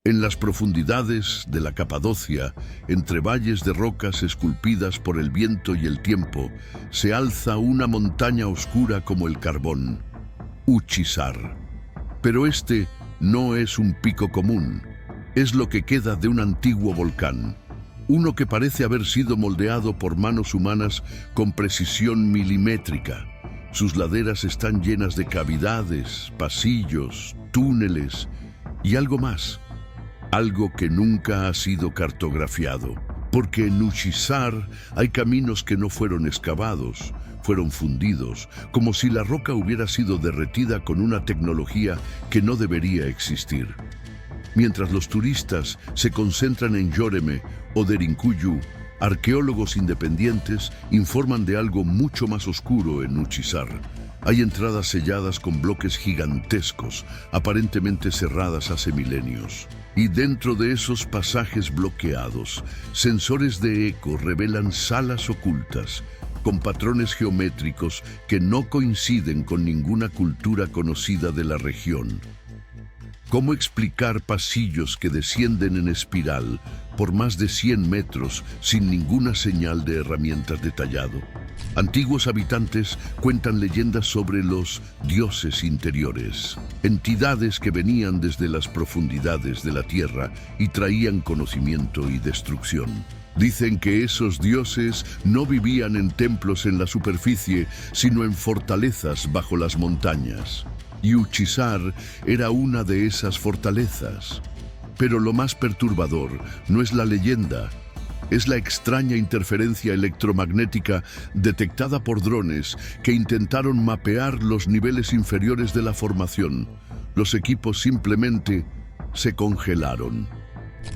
En las profundidades de la Capadocia, entre valles de rocas esculpidas por el viento y el tiempo, se alza una montaña oscura como el carbón, Uçhisar. Pero este no es un pico común, es lo que queda de un antiguo volcán, uno que parece haber sido moldeado por manos humanas con precisión milimétrica. Sus laderas están llenas de cavidades, pasillos, túneles y algo más. Algo que nunca ha sido cartografiado, porque en Uçhisar hay caminos que no fueron excavados, fueron fundidos, como si la roca hubiera sido derretida con una tecnología que no debería existir. Mientras los turistas se concentran en Göreme o Derinkuyu, arqueólogos independientes informan de algo mucho más oscuro en Uçhisar. Hay entradas selladas con bloques gigantescos, aparentemente cerradas hace milenios. Y dentro de esos pasajes bloqueados, sensores de eco revelan salas ocultas, con patrones geométricos que no coinciden con ninguna cultura conocida de la región. ¿Cómo explicar pasillos que descienden en espiral por más de 100 metros sin ninguna señal de herramientas de tallado? Antiguos habitantes cuentan leyendas sobre los dioses interiores, entidades que venían desde las profundidades de la tierra y traían conocimiento y destrucción. Dicen que esos dioses no vivían en templos en la superficie, sino en fortalezas bajo las montañas. Y Uçhisar era una de esas fortalezas. Pero lo más perturbador no es la leyenda, es la extraña interferencia electromagnética detectada por drones que intentaron mapear los niveles inferiores de la formación. Los equipos simplemente se congelaron.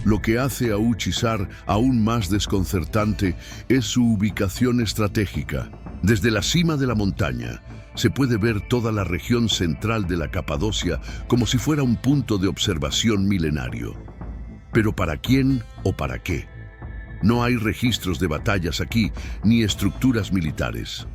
Lo que hace a Uçhisar aún más desconcertante es su ubicación estratégica. Desde la cima de la montaña, se puede ver toda la región central de la Capadocia como si fuera un punto de observación milenario. ¿Pero para quién o para qué? No hay registros de batallas aquí, ni estructuras militares.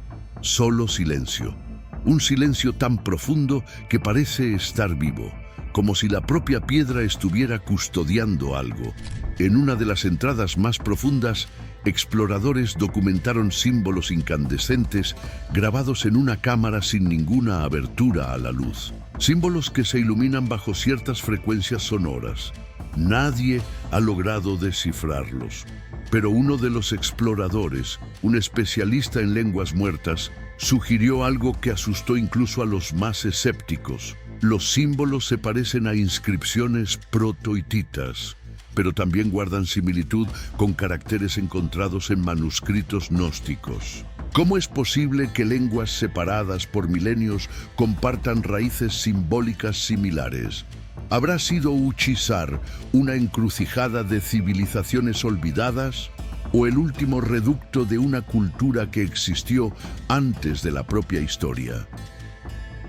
Solo silencio. Un silencio tan profundo que parece estar vivo, como si la propia piedra estuviera custodiando algo. En una de las entradas más profundas, exploradores documentaron símbolos incandescentes grabados en una cámara sin ninguna abertura a la luz. Símbolos que se iluminan bajo ciertas frecuencias sonoras. Nadie ha logrado descifrarlos, pero uno de los exploradores, un especialista en lenguas muertas, sugirió algo que asustó incluso a los más escépticos. Los símbolos se parecen a inscripciones proto-hititas, pero también guardan similitud con caracteres encontrados en manuscritos gnósticos. ¿Cómo es posible que lenguas separadas por milenios compartan raíces simbólicas similares? ¿Habrá sido Uçhisar una encrucijada de civilizaciones olvidadas o el último reducto de una cultura que existió antes de la propia historia?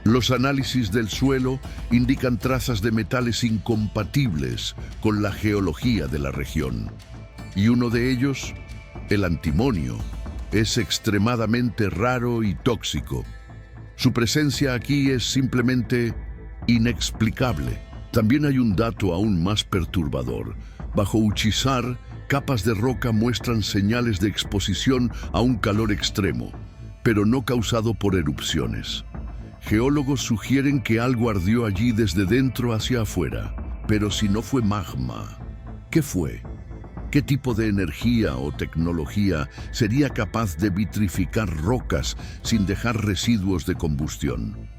Los análisis del suelo indican trazas de metales incompatibles con la geología de la región. Y uno de ellos, el antimonio, es extremadamente raro y tóxico. Su presencia aquí es simplemente inexplicable. También hay un dato aún más perturbador. Bajo Uçhisar, capas de roca muestran señales de exposición a un calor extremo, pero no causado por erupciones. Geólogos sugieren que algo ardió allí desde dentro hacia afuera. Pero si no fue magma, ¿qué fue? ¿Qué tipo de energía o tecnología sería capaz de vitrificar rocas sin dejar residuos de combustión?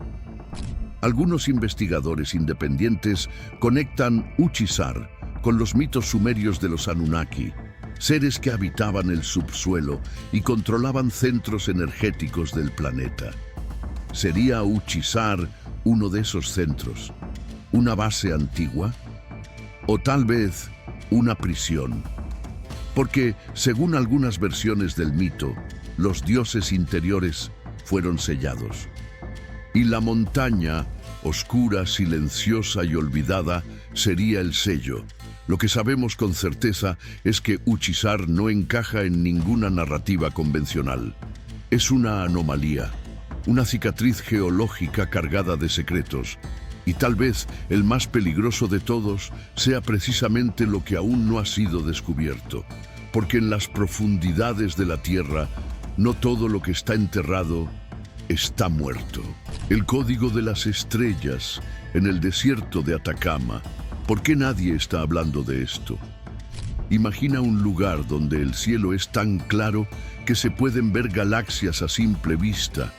Algunos investigadores independientes conectan Uçhisar con los mitos sumerios de los Anunnaki, seres que habitaban el subsuelo y controlaban centros energéticos del planeta. ¿Sería Uçhisar uno de esos centros? ¿Una base antigua? ¿O tal vez una prisión? Porque, según algunas versiones del mito, los dioses interiores fueron sellados. Y la montaña, oscura, silenciosa y olvidada, sería el sello. Lo que sabemos con certeza es que Uçhisar no encaja en ninguna narrativa convencional. Es una anomalía, una cicatriz geológica cargada de secretos, Y tal vez el más peligroso de todos sea precisamente lo que aún no ha sido descubierto, porque en las profundidades de la Tierra no todo lo que está enterrado está muerto. El código de las estrellas en el desierto de Atacama. ¿Por qué nadie está hablando de esto? Imagina un lugar donde el cielo es tan claro que se pueden ver galaxias a simple vista.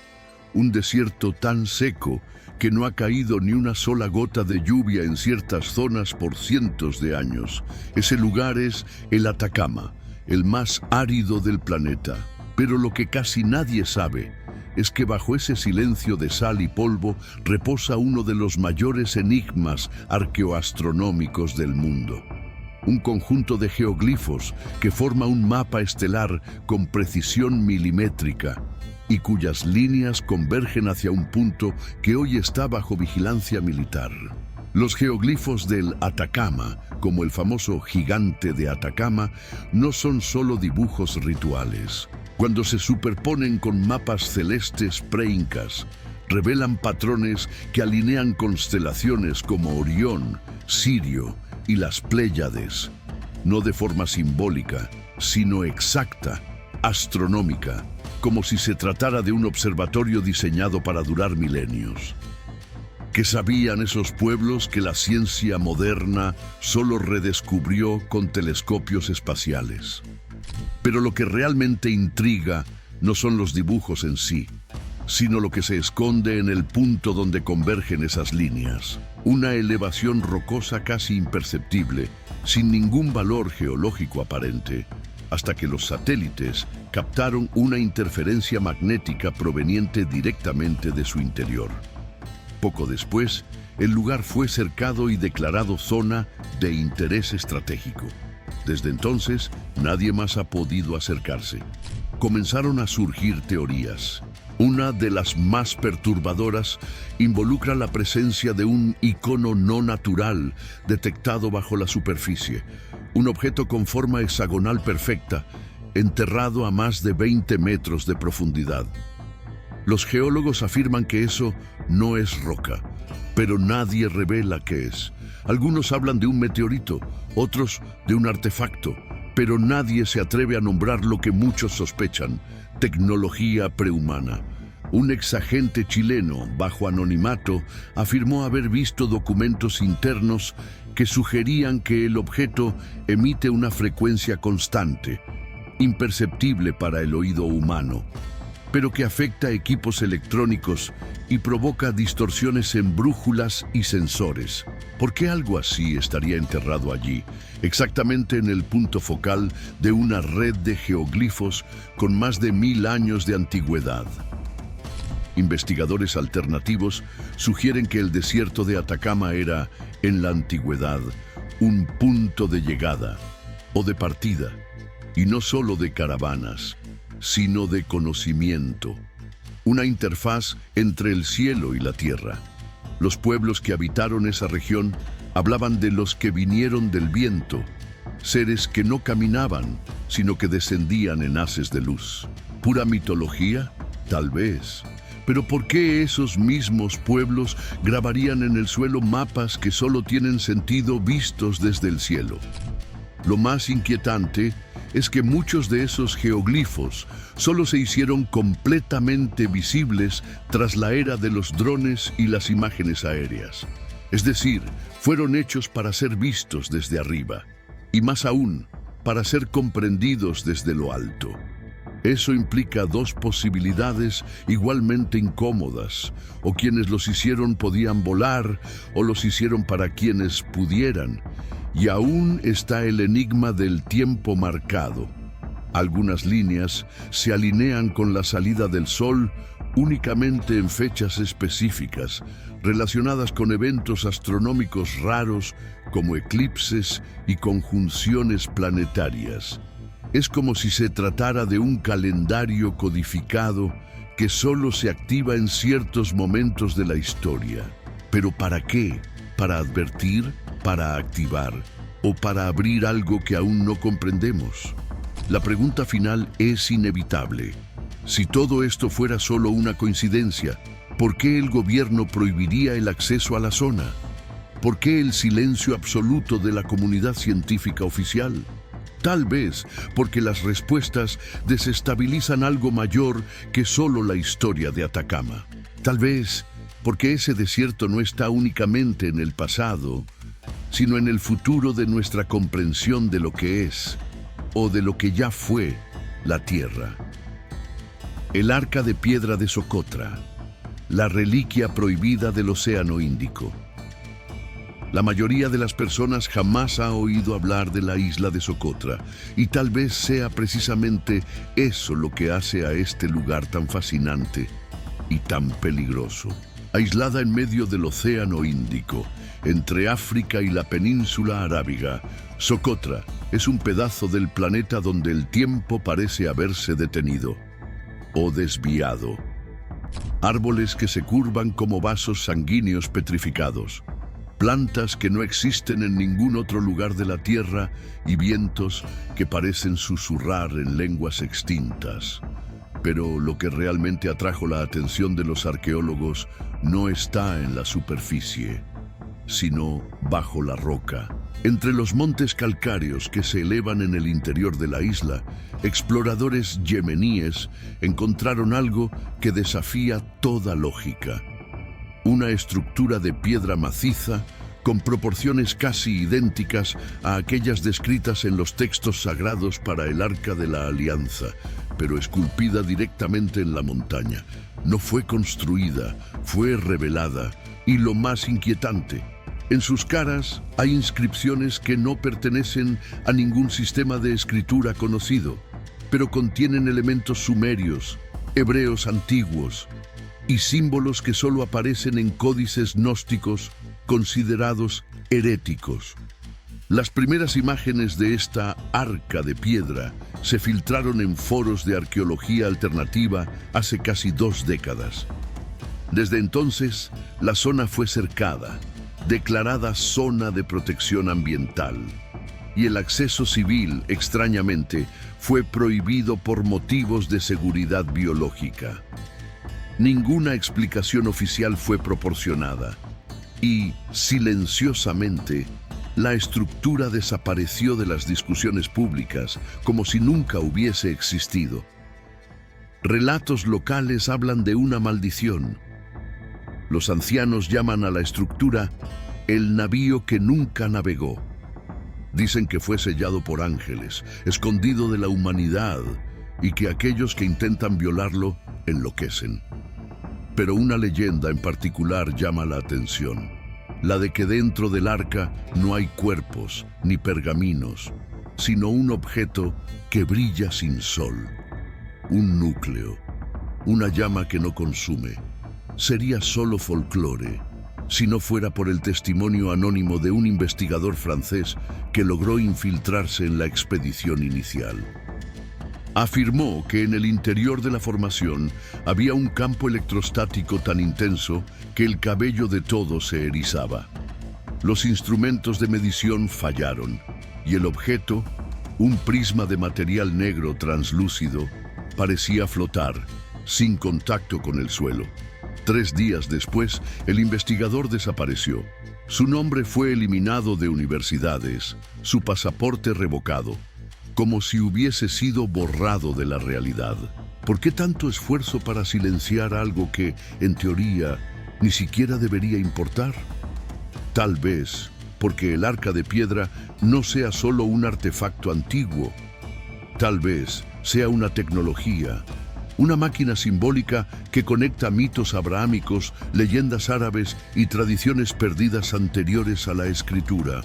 Un desierto tan seco que no ha caído ni una sola gota de lluvia en ciertas zonas por cientos de años. Ese lugar es el Atacama, el más árido del planeta. Pero lo que casi nadie sabe es que bajo ese silencio de sal y polvo reposa uno de los mayores enigmas arqueoastronómicos del mundo. Un conjunto de geoglifos que forma un mapa estelar con precisión milimétrica y cuyas líneas convergen hacia un punto que hoy está bajo vigilancia militar. Los geoglifos del Atacama, como el famoso gigante de Atacama, no son solo dibujos rituales. Cuando se superponen con mapas celestes pre-incas, revelan patrones que alinean constelaciones como Orión, Sirio y las Pléyades, no de forma simbólica, sino exacta, astronómica, como si se tratara de un observatorio diseñado para durar milenios. ¿Qué sabían esos pueblos que la ciencia moderna solo redescubrió con telescopios espaciales? Pero lo que realmente intriga no son los dibujos en sí, sino lo que se esconde en el punto donde convergen esas líneas. Una elevación rocosa casi imperceptible, sin ningún valor geológico aparente, hasta que los satélites captaron una interferencia magnética proveniente directamente de su interior. Poco después, el lugar fue cercado y declarado zona de interés estratégico. Desde entonces, nadie más ha podido acercarse. Comenzaron a surgir teorías. Una de las más perturbadoras involucra la presencia de un icono no natural detectado bajo la superficie, un objeto con forma hexagonal perfecta, enterrado a más de 20 metros de profundidad. Los geólogos afirman que eso no es roca, pero nadie revela qué es. Algunos hablan de un meteorito, otros de un artefacto, pero nadie se atreve a nombrar lo que muchos sospechan: tecnología prehumana. Un exagente chileno, bajo anonimato, afirmó haber visto documentos internos que sugerían que el objeto emite una frecuencia constante, imperceptible para el oído humano, pero que afecta a equipos electrónicos y provoca distorsiones en brújulas y sensores. ¿Por qué algo así estaría enterrado allí, exactamente en el punto focal de una red de geoglifos con más de 1000 años de antigüedad? Investigadores alternativos sugieren que el desierto de Atacama era, en la antigüedad, un punto de llegada o de partida, y no solo de caravanas, sino de conocimiento, una interfaz entre el cielo y la tierra. Los pueblos que habitaron esa región hablaban de los que vinieron del viento, seres que no caminaban, sino que descendían en haces de luz. ¿Pura mitología? Tal vez. Pero ¿por qué esos mismos pueblos grabarían en el suelo mapas que solo tienen sentido vistos desde el cielo? Lo más inquietante es que muchos de esos geoglifos solo se hicieron completamente visibles tras la era de los drones y las imágenes aéreas. Es decir, fueron hechos para ser vistos desde arriba, y más aún, para ser comprendidos desde lo alto. Eso implica dos posibilidades igualmente incómodas: o quienes los hicieron podían volar, o los hicieron para quienes pudieran. Y aún está el enigma del tiempo marcado. Algunas líneas se alinean con la salida del sol únicamente en fechas específicas, relacionadas con eventos astronómicos raros como eclipses y conjunciones planetarias. Es como si se tratara de un calendario codificado que solo se activa en ciertos momentos de la historia. ¿Pero para qué? ¿Para advertir? ¿Para activar? ¿O para abrir algo que aún no comprendemos? La pregunta final es inevitable. Si todo esto fuera solo una coincidencia, ¿Por qué el gobierno prohibiría el acceso a la zona? ¿Por qué el silencio absoluto de la comunidad científica oficial? Tal vez porque las respuestas desestabilizan algo mayor que solo la historia de Atacama. Tal vez porque ese desierto no está únicamente en el pasado, sino en el futuro de nuestra comprensión de lo que es, o de lo que ya fue, la Tierra. El Arca de Piedra de Socotra, la reliquia prohibida del Océano Índico. La mayoría de las personas jamás ha oído hablar de la isla de Socotra, y tal vez sea precisamente eso lo que hace a este lugar tan fascinante y tan peligroso. Aislada en medio del Océano Índico, entre África y la península arábiga, Socotra es un pedazo del planeta donde el tiempo parece haberse detenido o desviado. Árboles que se curvan como vasos sanguíneos petrificados, plantas que no existen en ningún otro lugar de la Tierra y vientos que parecen susurrar en lenguas extintas. Pero lo que realmente atrajo la atención de los arqueólogos no está en la superficie, sino bajo la roca. Entre los montes calcáreos que se elevan en el interior de la isla, exploradores yemeníes encontraron algo que desafía toda lógica. Una estructura de piedra maciza con proporciones casi idénticas a aquellas descritas en los textos sagrados para el Arca de la Alianza, pero esculpida directamente en la montaña. No fue construida, fue revelada, y lo más inquietante, en sus caras hay inscripciones que no pertenecen a ningún sistema de escritura conocido, pero contienen elementos sumerios, hebreos antiguos y símbolos que solo aparecen en códices gnósticos considerados heréticos. Las primeras imágenes de esta arca de piedra se filtraron en foros de arqueología alternativa hace casi 2 décadas. Desde entonces, la zona fue cercada, declarada zona de protección ambiental, y el acceso civil, extrañamente, fue prohibido por motivos de seguridad biológica. Ninguna explicación oficial fue proporcionada, y, silenciosamente, la estructura desapareció de las discusiones públicas como si nunca hubiese existido. Relatos locales hablan de una maldición. Los ancianos llaman a la estructura el navío que nunca navegó. Dicen que fue sellado por ángeles, escondido de la humanidad, y que aquellos que intentan violarlo enloquecen. Pero una leyenda en particular llama la atención, la de que dentro del arca no hay cuerpos ni pergaminos, sino un objeto que brilla sin sol, un núcleo, una llama que no consume. Sería solo folclore, si no fuera por el testimonio anónimo de un investigador francés que logró infiltrarse en la expedición inicial. Afirmó que en el interior de la formación había un campo electrostático tan intenso que el cabello de todos se erizaba. Los instrumentos de medición fallaron, y el objeto, un prisma de material negro translúcido, parecía flotar, sin contacto con el suelo. 3 días después, el investigador desapareció. Su nombre fue eliminado de universidades, su pasaporte revocado, como si hubiese sido borrado de la realidad. ¿Por qué tanto esfuerzo para silenciar algo que, en teoría, ni siquiera debería importar? Tal vez porque el Arca de Piedra no sea solo un artefacto antiguo. Tal vez sea una tecnología, una máquina simbólica que conecta mitos abrahámicos, leyendas árabes y tradiciones perdidas anteriores a la escritura.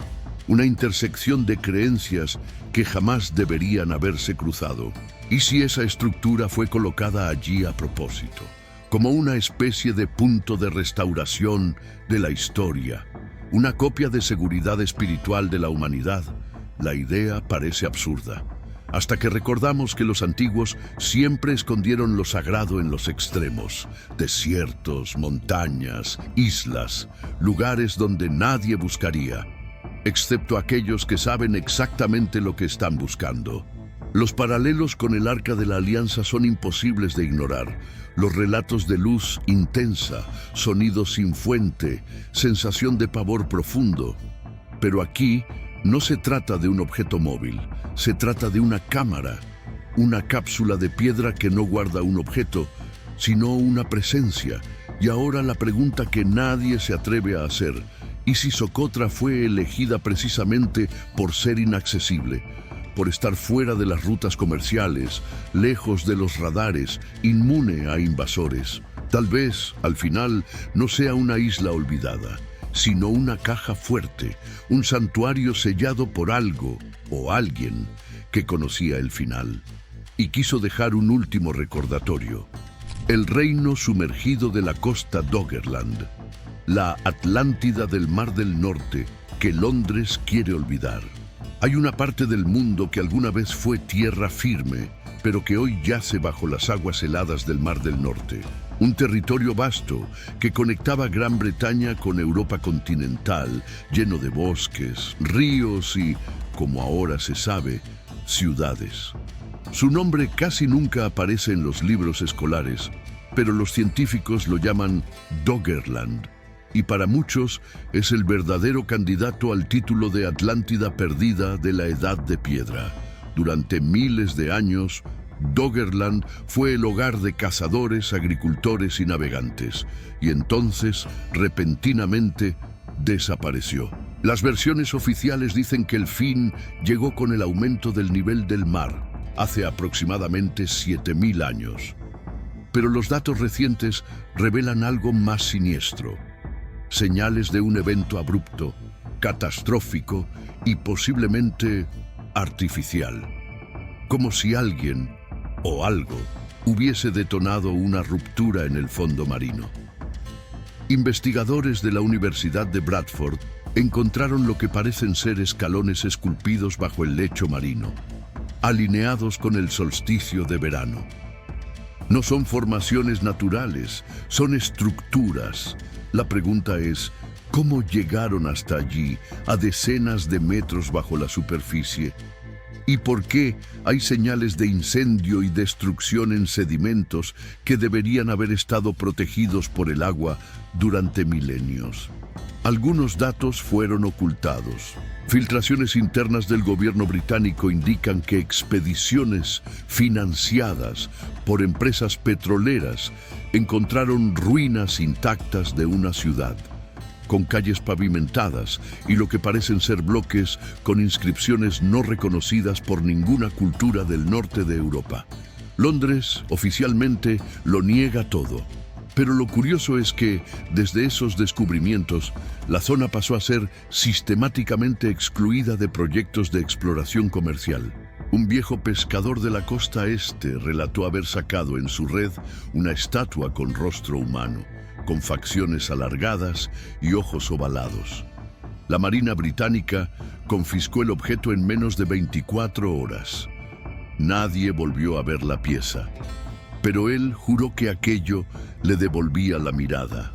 Una intersección de creencias que jamás deberían haberse cruzado. ¿Y si esa estructura fue colocada allí a propósito, como una especie de punto de restauración de la historia, una copia de seguridad espiritual de la humanidad? La idea parece absurda, hasta que recordamos que los antiguos siempre escondieron lo sagrado en los extremos: desiertos, montañas, islas, lugares donde nadie buscaría, excepto aquellos que saben exactamente lo que están buscando. Los paralelos con el Arca de la Alianza son imposibles de ignorar. Los relatos de luz intensa, sonido sin fuente, sensación de pavor profundo. Pero aquí no se trata de un objeto móvil, se trata de una cámara, una cápsula de piedra que no guarda un objeto, sino una presencia. Y ahora la pregunta que nadie se atreve a hacer: ¿y si Socotra fue elegida precisamente por ser inaccesible? Por estar fuera de las rutas comerciales, lejos de los radares, inmune a invasores. Tal vez, al final, no sea una isla olvidada, sino una caja fuerte, un santuario sellado por algo o alguien que conocía el final y quiso dejar un último recordatorio. El reino sumergido de la costa Doggerland, la Atlántida del Mar del Norte que Londres quiere olvidar. Hay una parte del mundo que alguna vez fue tierra firme, pero que hoy yace bajo las aguas heladas del Mar del Norte. Un territorio vasto que conectaba Gran Bretaña con Europa continental, lleno de bosques, ríos y, como ahora se sabe, ciudades. Su nombre casi nunca aparece en los libros escolares, pero los científicos lo llaman Doggerland. Y para muchos es el verdadero candidato al título de Atlántida perdida de la Edad de Piedra. Durante miles de años, Doggerland fue el hogar de cazadores, agricultores y navegantes, y entonces, repentinamente, desapareció. Las versiones oficiales dicen que el fin llegó con el aumento del nivel del mar, hace aproximadamente 7000 años. Pero los datos recientes revelan algo más siniestro. Señales de un evento abrupto, catastrófico y posiblemente artificial. Como si alguien o algo hubiese detonado una ruptura en el fondo marino. Investigadores de la Universidad de Bradford encontraron lo que parecen ser escalones esculpidos bajo el lecho marino, alineados con el solsticio de verano. No son formaciones naturales, son estructuras. La pregunta es, ¿cómo llegaron hasta allí, a decenas de metros bajo la superficie? ¿Y por qué hay señales de incendio y destrucción en sedimentos que deberían haber estado protegidos por el agua durante milenios? Algunos datos fueron ocultados. Filtraciones internas del gobierno británico indican que expediciones financiadas por empresas petroleras encontraron ruinas intactas de una ciudad, con calles pavimentadas y lo que parecen ser bloques con inscripciones no reconocidas por ninguna cultura del norte de Europa. Londres, oficialmente, lo niega todo. Pero lo curioso es que, desde esos descubrimientos, la zona pasó a ser sistemáticamente excluida de proyectos de exploración comercial. Un viejo pescador de la costa este relató haber sacado en su red una estatua con rostro humano, con facciones alargadas y ojos ovalados. La Marina Británica confiscó el objeto en menos de 24 horas. Nadie volvió a ver la pieza, pero él juró que aquello le devolvía la mirada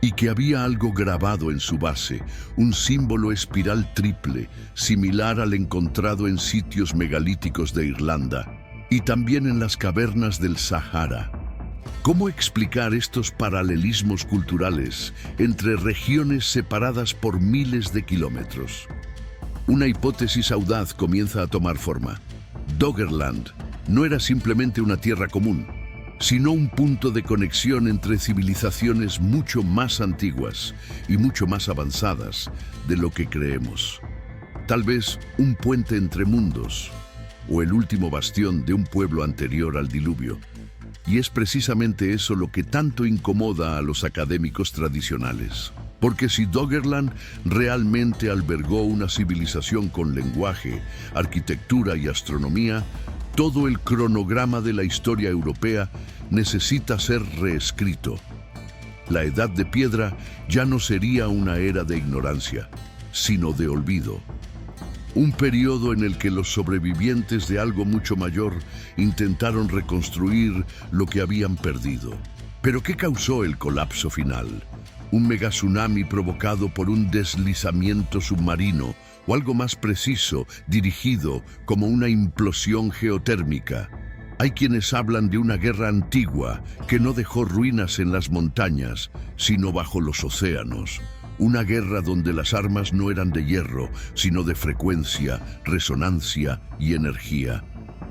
y que había algo grabado en su base, un símbolo espiral triple, similar al encontrado en sitios megalíticos de Irlanda y también en las cavernas del Sahara. ¿Cómo explicar estos paralelismos culturales entre regiones separadas por miles de kilómetros? Una hipótesis audaz comienza a tomar forma. Doggerland no era simplemente una tierra común, sino un punto de conexión entre civilizaciones mucho más antiguas y mucho más avanzadas de lo que creemos. Tal vez un puente entre mundos, o el último bastión de un pueblo anterior al diluvio. Y es precisamente eso lo que tanto incomoda a los académicos tradicionales. Porque si Doggerland realmente albergó una civilización con lenguaje, arquitectura y astronomía, todo el cronograma de la historia europea necesita ser reescrito. La Edad de Piedra ya no sería una era de ignorancia, sino de olvido. Un periodo en el que los sobrevivientes de algo mucho mayor intentaron reconstruir lo que habían perdido. ¿Pero qué causó el colapso final? Un megatsunami provocado por un deslizamiento submarino, o algo más preciso, dirigido, como una implosión geotérmica. Hay quienes hablan de una guerra antigua que no dejó ruinas en las montañas, sino bajo los océanos. Una guerra donde las armas no eran de hierro, sino de frecuencia, resonancia y energía.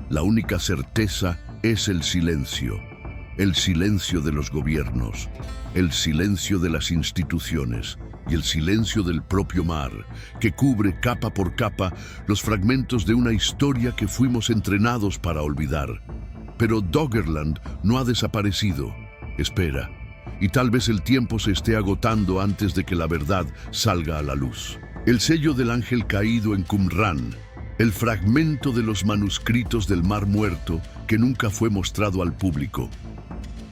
La única certeza es el silencio de los gobiernos, el silencio de las instituciones y el silencio del propio mar, que cubre capa por capa los fragmentos de una historia que fuimos entrenados para olvidar. Pero Doggerland no ha desaparecido. Espera, y tal vez el tiempo se esté agotando antes de que la verdad salga a la luz. El sello del ángel caído en Qumran, el fragmento de los manuscritos del Mar Muerto que nunca fue mostrado al público.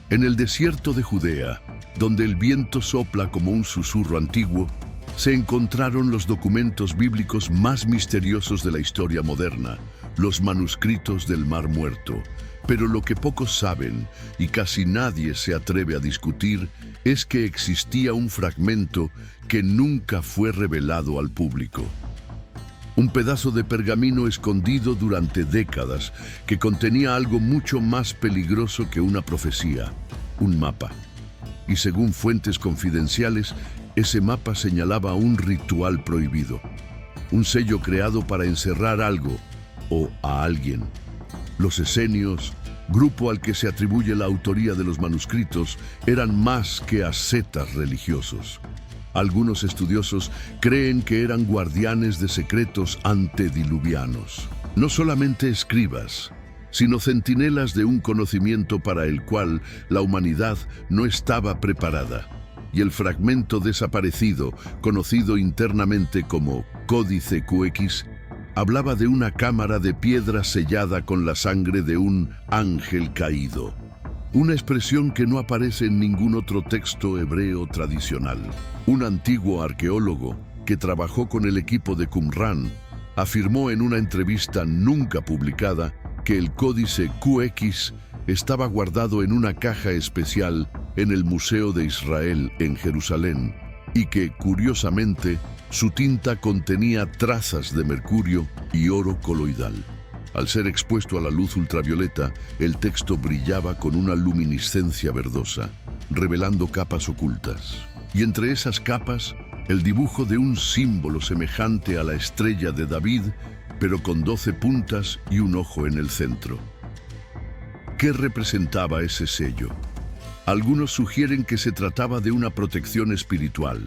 En el desierto de Judea, donde el viento sopla como un susurro antiguo, se encontraron los documentos bíblicos más misteriosos de la historia moderna, los manuscritos del Mar Muerto. Pero lo que pocos saben, y casi nadie se atreve a discutir, es que existía un fragmento que nunca fue revelado al público. Un pedazo de pergamino escondido durante décadas que contenía algo mucho más peligroso que una profecía, un mapa. Y según fuentes confidenciales, ese mapa señalaba un ritual prohibido, un sello creado para encerrar algo o a alguien. Los esenios, grupo al que se atribuye la autoría de los manuscritos, eran más que ascetas religiosos. Algunos estudiosos creen que eran guardianes de secretos antediluvianos. No solamente escribas, sino centinelas de un conocimiento para el cual la humanidad no estaba preparada. Y el fragmento desaparecido, conocido internamente como Códice QX, hablaba de una cámara de piedra sellada con la sangre de un ángel caído. Una expresión que no aparece en ningún otro texto hebreo tradicional. Un antiguo arqueólogo que trabajó con el equipo de Qumran afirmó en una entrevista nunca publicada que el Códice QX estaba guardado en una caja especial en el Museo de Israel en Jerusalén y que, curiosamente, su tinta contenía trazas de mercurio y oro coloidal. Al ser expuesto a la luz ultravioleta, el texto brillaba con una luminiscencia verdosa, revelando capas ocultas. Y entre esas capas, el dibujo de un símbolo semejante a la estrella de David, pero con 12 puntas y un ojo en el centro. ¿Qué representaba ese sello? Algunos sugieren que se trataba de una protección espiritual.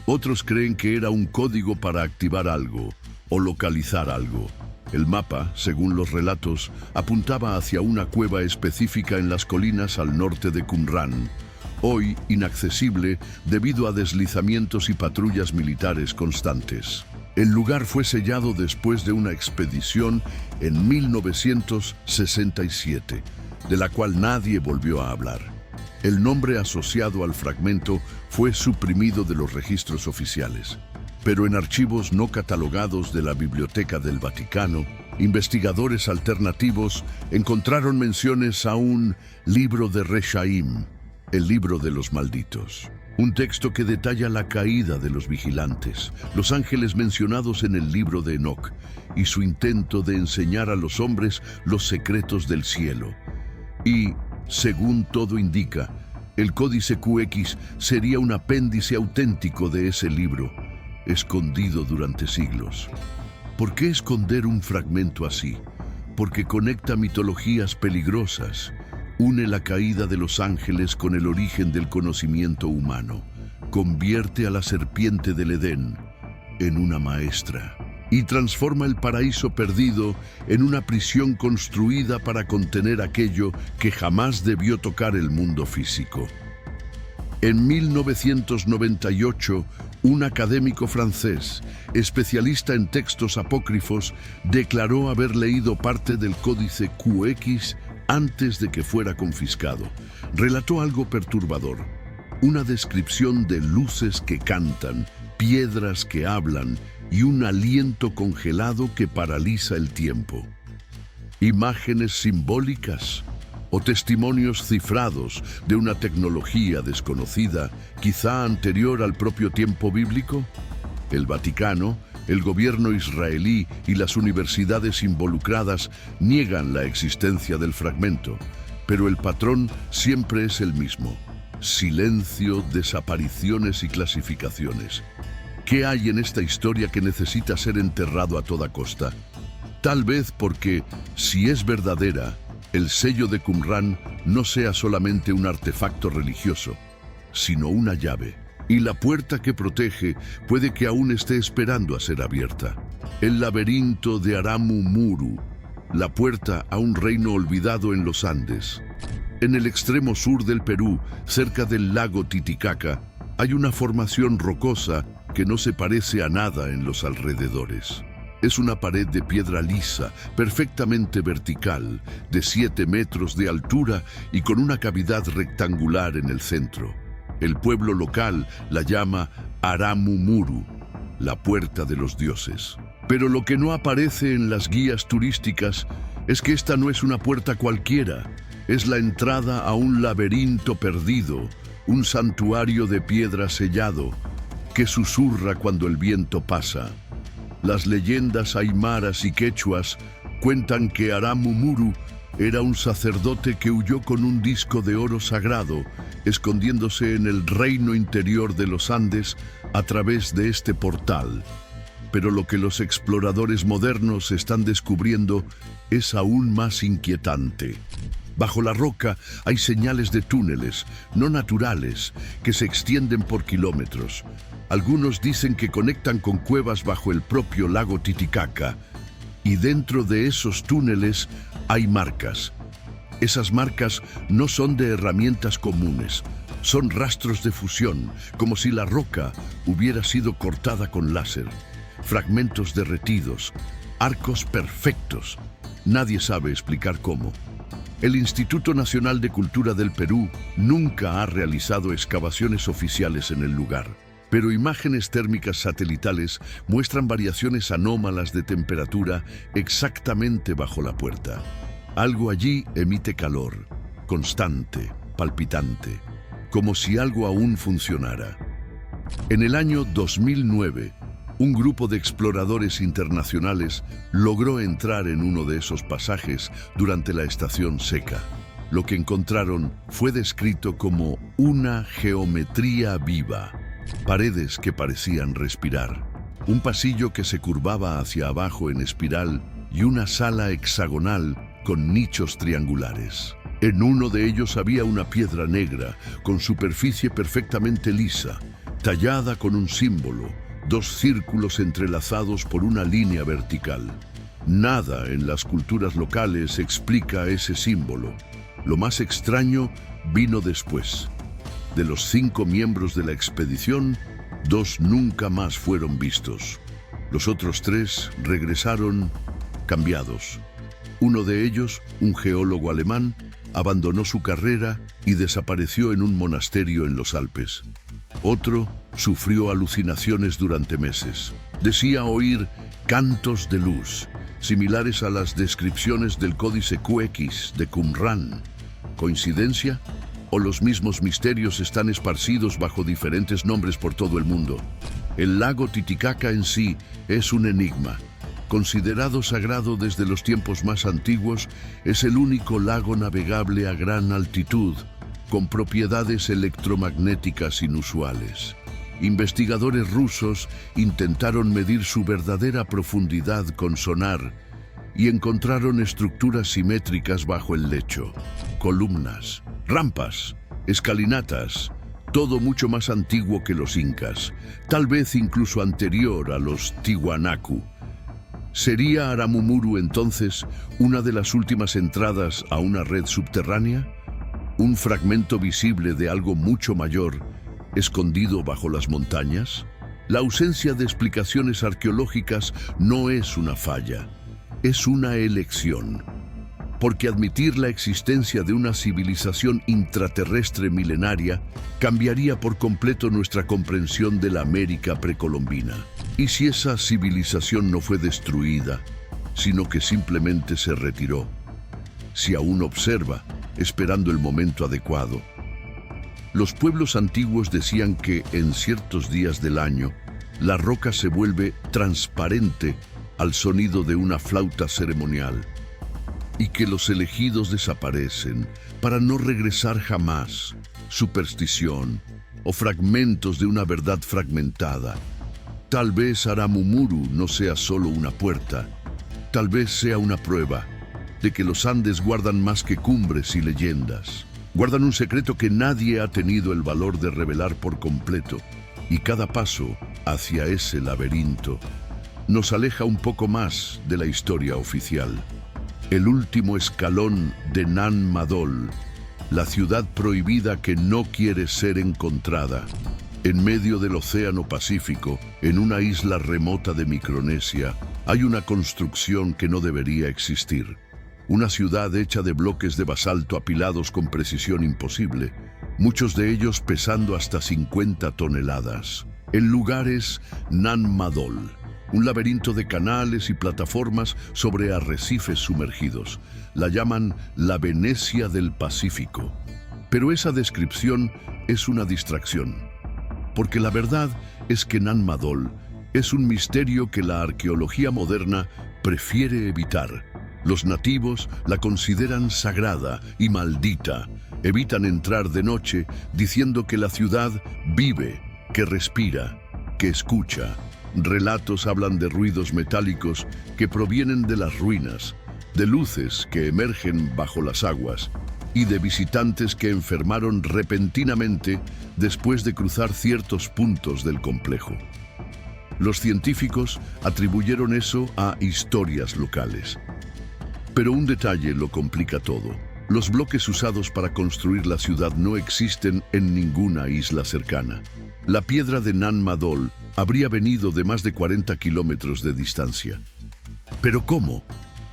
Otros creen que era un código para activar algo o localizar algo. El mapa, según los relatos, apuntaba hacia una cueva específica en las colinas al norte de Qumran, hoy inaccesible debido a deslizamientos y patrullas militares constantes. El lugar fue sellado después de una expedición en 1967, de la cual nadie volvió a hablar. El nombre asociado al fragmento fue suprimido de los registros oficiales. Pero en archivos no catalogados de la Biblioteca del Vaticano, investigadores alternativos encontraron menciones a un libro de Reshaim, el libro de los malditos. Un texto que detalla la caída de los vigilantes, los ángeles mencionados en el libro de Enoc, y su intento de enseñar a los hombres los secretos del cielo. Y, según todo indica, el Códice QX sería un apéndice auténtico de ese libro, escondido durante siglos. ¿Por qué esconder un fragmento así? Porque conecta mitologías peligrosas, une la caída de los ángeles con el origen del conocimiento humano, convierte a la serpiente del Edén en una maestra y transforma el paraíso perdido en una prisión construida para contener aquello que jamás debió tocar el mundo físico. En 1998, un académico francés, especialista en textos apócrifos, declaró haber leído parte del Códice QX antes de que fuera confiscado. Relató algo perturbador, una descripción de luces que cantan, piedras que hablan y un aliento congelado que paraliza el tiempo. Imágenes simbólicas o testimonios cifrados de una tecnología desconocida, quizá anterior al propio tiempo bíblico. El Vaticano, El gobierno israelí y las universidades involucradas niegan la existencia del fragmento, pero el patrón siempre es el mismo: silencio, desapariciones y clasificaciones. ¿Qué hay en esta historia que necesita ser enterrado a toda costa? Tal vez porque, si es verdadera, el sello de Qumrán no sea solamente un artefacto religioso, sino una llave. Y la puerta que protege puede que aún esté esperando a ser abierta. El laberinto de Aramu-Muru, la puerta a un reino olvidado en los Andes. En el extremo sur del Perú, cerca del lago Titicaca, hay una formación rocosa que no se parece a nada en los alrededores. Es una pared de piedra lisa, perfectamente vertical, de 7 metros de altura y con una cavidad rectangular en el centro. El pueblo local la llama Aramu-Muru, la puerta de los dioses. Pero lo que no aparece en las guías turísticas es que esta no es una puerta cualquiera. Es la entrada a un laberinto perdido, un santuario de piedra sellado, que susurra cuando el viento pasa. Las leyendas aymaras y quechuas cuentan que Aramu-Muru era un sacerdote que huyó con un disco de oro sagrado, escondiéndose en el reino interior de los Andes a través de este portal. Pero lo que los exploradores modernos están descubriendo es aún más inquietante. Bajo la roca hay señales de túneles, no naturales, que se extienden por kilómetros. Algunos dicen que conectan con cuevas bajo el propio lago Titicaca, y dentro de esos túneles hay marcas. Esas marcas no son de herramientas comunes, son rastros de fusión, como si la roca hubiera sido cortada con láser. Fragmentos derretidos, arcos perfectos. Nadie sabe explicar cómo. El Instituto Nacional de Cultura del Perú nunca ha realizado excavaciones oficiales en el lugar, pero imágenes térmicas satelitales muestran variaciones anómalas de temperatura exactamente bajo la puerta. Algo allí emite calor, constante, palpitante, como si algo aún funcionara. En el año 2009, un grupo de exploradores internacionales logró entrar en uno de esos pasajes durante la estación seca. Lo que encontraron fue descrito como una geometría viva. Paredes que parecían respirar, un pasillo que se curvaba hacia abajo en espiral y una sala hexagonal con nichos triangulares. En uno de ellos había una piedra negra con superficie perfectamente lisa, tallada con un símbolo, 2 círculos entrelazados por una línea vertical. Nada en las culturas locales explica ese símbolo. Lo más extraño vino después. De los 5 miembros de la expedición, 2 nunca más fueron vistos. Los otros 3 regresaron cambiados. Uno de ellos, un geólogo alemán, abandonó su carrera y desapareció en un monasterio en los Alpes. Otro sufrió alucinaciones durante meses. Decía oír cantos de luz, similares a las descripciones del códice QX de Qumrán. ¿Coincidencia? ¿O los mismos misterios están esparcidos bajo diferentes nombres por todo el mundo? El lago Titicaca en sí es un enigma. Considerado sagrado desde los tiempos más antiguos, es el único lago navegable a gran altitud, con propiedades electromagnéticas inusuales. Investigadores rusos intentaron medir su verdadera profundidad con sonar y encontraron estructuras simétricas bajo el lecho, columnas, rampas, escalinatas, todo mucho más antiguo que los incas, tal vez incluso anterior a los Tiwanaku. ¿Sería Aramu-Muru entonces una de las últimas entradas a una red subterránea? ¿Un fragmento visible de algo mucho mayor, escondido bajo las montañas? La ausencia de explicaciones arqueológicas no es una falla, es una elección. Porque admitir la existencia de una civilización intraterrestre milenaria cambiaría por completo nuestra comprensión de la América precolombina. ¿Y si esa civilización no fue destruida, sino que simplemente se retiró? Si aún observa, esperando el momento adecuado. Los pueblos antiguos decían que en ciertos días del año, la roca se vuelve transparente al sonido de una flauta ceremonial, y que los elegidos desaparecen para no regresar jamás. Superstición o fragmentos de una verdad fragmentada. Tal vez Aramumuru no sea solo una puerta, tal vez sea una prueba de que los Andes guardan más que cumbres y leyendas. Guardan un secreto que nadie ha tenido el valor de revelar por completo, y cada paso hacia ese laberinto nos aleja un poco más de la historia oficial. El último escalón de Nan Madol, la ciudad prohibida que no quiere ser encontrada. En medio del Océano Pacífico, en una isla remota de Micronesia, hay una construcción que no debería existir. Una ciudad hecha de bloques de basalto apilados con precisión imposible, muchos de ellos pesando hasta 50 toneladas. El lugar es Nan Madol, un laberinto de canales y plataformas sobre arrecifes sumergidos. La llaman la Venecia del Pacífico. Pero esa descripción es una distracción, porque la verdad es que Nan Madol es un misterio que la arqueología moderna prefiere evitar. Los nativos la consideran sagrada y maldita. Evitan entrar de noche diciendo que la ciudad vive, que respira, que escucha. Relatos hablan de ruidos metálicos que provienen de las ruinas, de luces que emergen bajo las aguas y de visitantes que enfermaron repentinamente después de cruzar ciertos puntos del complejo. Los científicos atribuyeron eso a historias locales. Pero un detalle lo complica todo. Los bloques usados para construir la ciudad no existen en ninguna isla cercana. La piedra de Nan Madol habría venido de más de 40 kilómetros de distancia. ¿Pero cómo?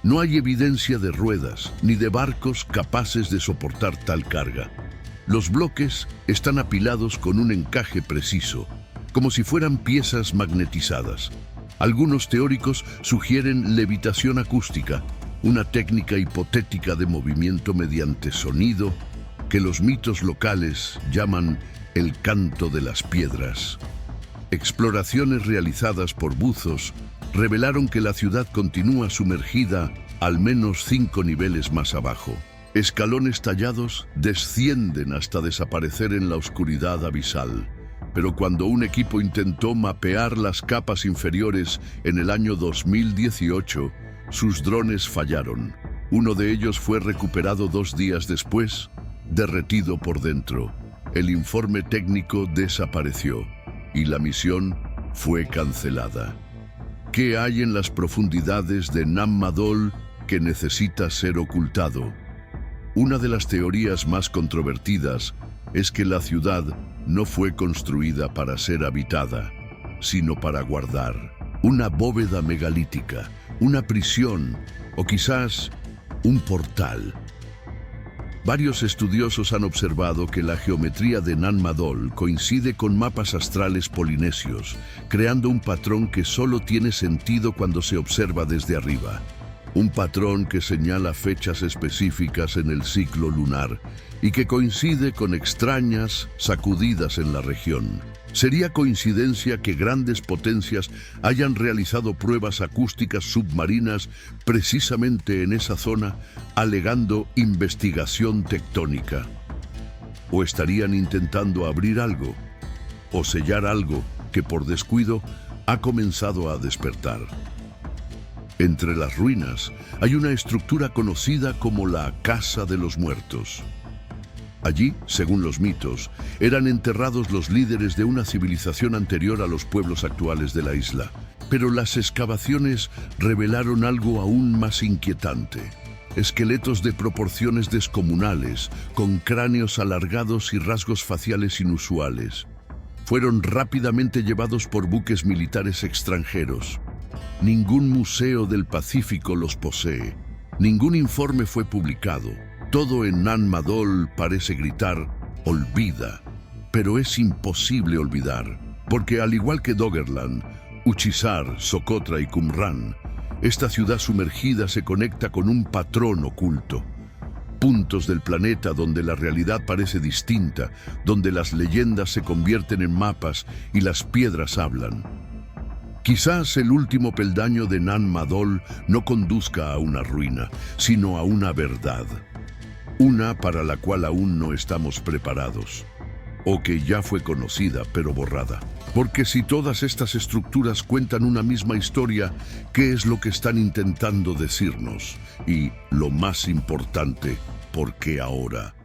No hay evidencia de ruedas ni de barcos capaces de soportar tal carga. Los bloques están apilados con un encaje preciso, como si fueran piezas magnetizadas. Algunos teóricos sugieren levitación acústica, una técnica hipotética de movimiento mediante sonido que los mitos locales llaman el canto de las piedras. Exploraciones realizadas por buzos revelaron que la ciudad continúa sumergida al menos 5 niveles más abajo. Escalones tallados descienden hasta desaparecer en la oscuridad abisal. Pero cuando un equipo intentó mapear las capas inferiores en el año 2018, sus drones fallaron. Uno de ellos fue recuperado 2 días después, derretido por dentro. El informe técnico desapareció y la misión fue cancelada. ¿Qué hay en las profundidades de Nan Madol que necesita ser ocultado? Una de las teorías más controvertidas es que la ciudad no fue construida para ser habitada, sino para guardar. Una bóveda megalítica, una prisión o quizás un portal. Varios estudiosos han observado que la geometría de Nan Madol coincide con mapas astrales polinesios, creando un patrón que solo tiene sentido cuando se observa desde arriba. Un patrón que señala fechas específicas en el ciclo lunar y que coincide con extrañas sacudidas en la región. ¿Sería coincidencia que grandes potencias hayan realizado pruebas acústicas submarinas precisamente en esa zona, alegando investigación tectónica? ¿O estarían intentando abrir algo o sellar algo que por descuido ha comenzado a despertar? Entre las ruinas hay una estructura conocida como la Casa de los Muertos. Allí, según los mitos, eran enterrados los líderes de una civilización anterior a los pueblos actuales de la isla. Pero las excavaciones revelaron algo aún más inquietante. Esqueletos de proporciones descomunales, con cráneos alargados y rasgos faciales inusuales. Fueron rápidamente llevados por buques militares extranjeros. Ningún museo del Pacífico los posee. Ningún informe fue publicado. Todo en Nan Madol parece gritar, olvida. Pero es imposible olvidar, porque al igual que Doggerland, Uchizzar, Socotra y Qumran, esta ciudad sumergida se conecta con un patrón oculto. Puntos del planeta donde la realidad parece distinta, donde las leyendas se convierten en mapas y las piedras hablan. Quizás el último peldaño de Nan Madol no conduzca a una ruina, sino a una verdad. Una para la cual aún no estamos preparados, o que ya fue conocida pero borrada. Porque si todas estas estructuras cuentan una misma historia, ¿qué es lo que están intentando decirnos? Y, lo más importante, ¿por qué ahora?